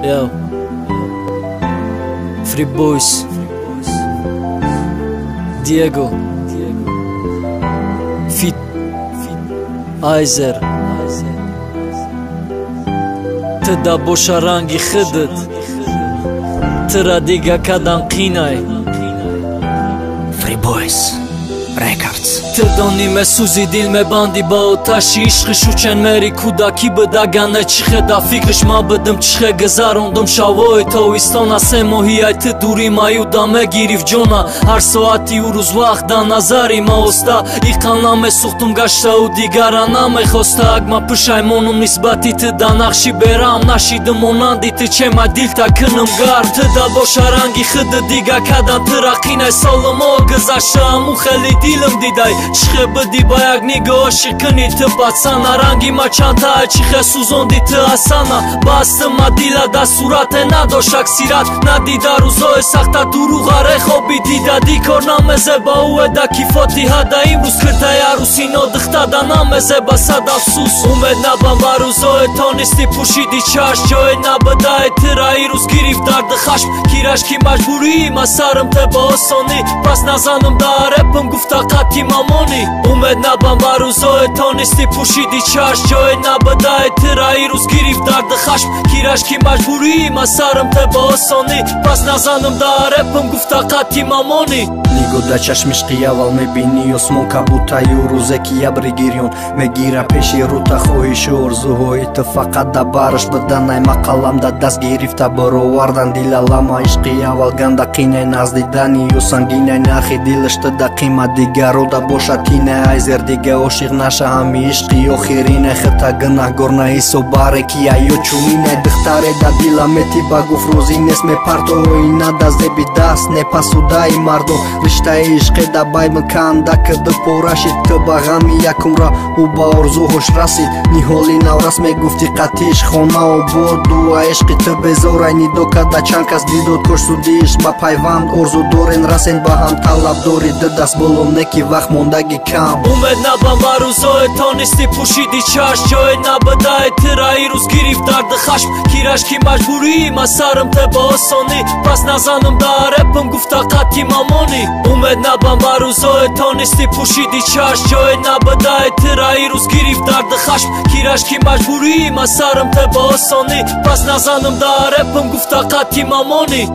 Yo, Free Boys, Diego, Fit, Aizer. Tda bosha rangi khidit, tira diga kadan qinay. Free Boys Records. Tdoni me suzi dil me bandi ba otashi ishqi shuqen meri kudaki bëdagane qikhe da fikrish ma bëdëm qikhe gëzarondëm shavoj të istona se mohijaj të duri ma ju da me giriv gjona arso ati uruz vah da nazari ma osta I kana me suhtum ga shta u digarana me khosta agma pëshaj monum nisbati të da nakshi beram nashi dëmonandi të qema dil ta kënëm gar të da bosha rangi khëdë diga kadan të rakinaj solëm o gëzasha mu kheli dilëm didaj Qikhe bëdi bajak një gëshi këni të pacana Rangi ma qanta e qikhe suzondi të asana Bas të madila da surat e na do shaksirat Na dida ruzoj sakta duru gare hobi dida Dikor na me zeba u e da kifoti hada imrus Kërta jaru si no dëkta da na me zeba sa da sus Umed na bamba ruzoj tonisti pushi di qash Gjoj na bëda e tëra irus giriv dar dë khashp Kirash ki majburi ma sarëm të bësoni Pas na zanëm da repëm gufta kati mamoni Umed na bambaru zoe tonisti pushi di qash Gjoj na bëda e tëra irus giriv dar dë khashp Kirash ki majburi ma sarëm të bësoni Pas na zanëm da repëm gufta kati mamoni Ligo da qash mi shkijaval me bini Osmon ka buta ju ruzeki ja brigirion Me gira peshi ruta hoj shor zuhoj Të fakat da barësh bëdanaj ma kalam da das giriv ta bëro Ardan dila lama I shkijaval ganda kinjaj nazdi dani Ju sanginjaj nahi dilësht të da kima digaro da bosha tine Aizer diga o shighnasha hami ishki o khirine Khëta gëna gorna iso bare kia jo qumine Dëhtare da dila me ti bagu fruzines me parto Ina da zebi das ne pasu da I mardo Rishta e ishke da baj më kanë da këtë porashit Të bagami ja kumra u ba orzu hosh rasit Një holin auras me gufti katish Khona o bod dua ishki të bezoraj Një do ka da qankas didot kosh su di ish ma pajvam Orzu dorin rasen baham talab dori Dëdas bolom neki vah mondagi kam Umed na bambaru zoe tonisti pushi di qash Gjoj na bëda e tëra irus giriv dar dë khashp Kirash ki majburi ma sarëm të bësoni Pas na zanëm da repëm gufta kati mamoni Umed na bambaru zoe tonisti pushi di qash Gjoj na bëda e tëra irus giriv dar dë khashp Kirash ki majburi ma sarëm të bësoni Pas na zanëm da repëm gufta kati mamoni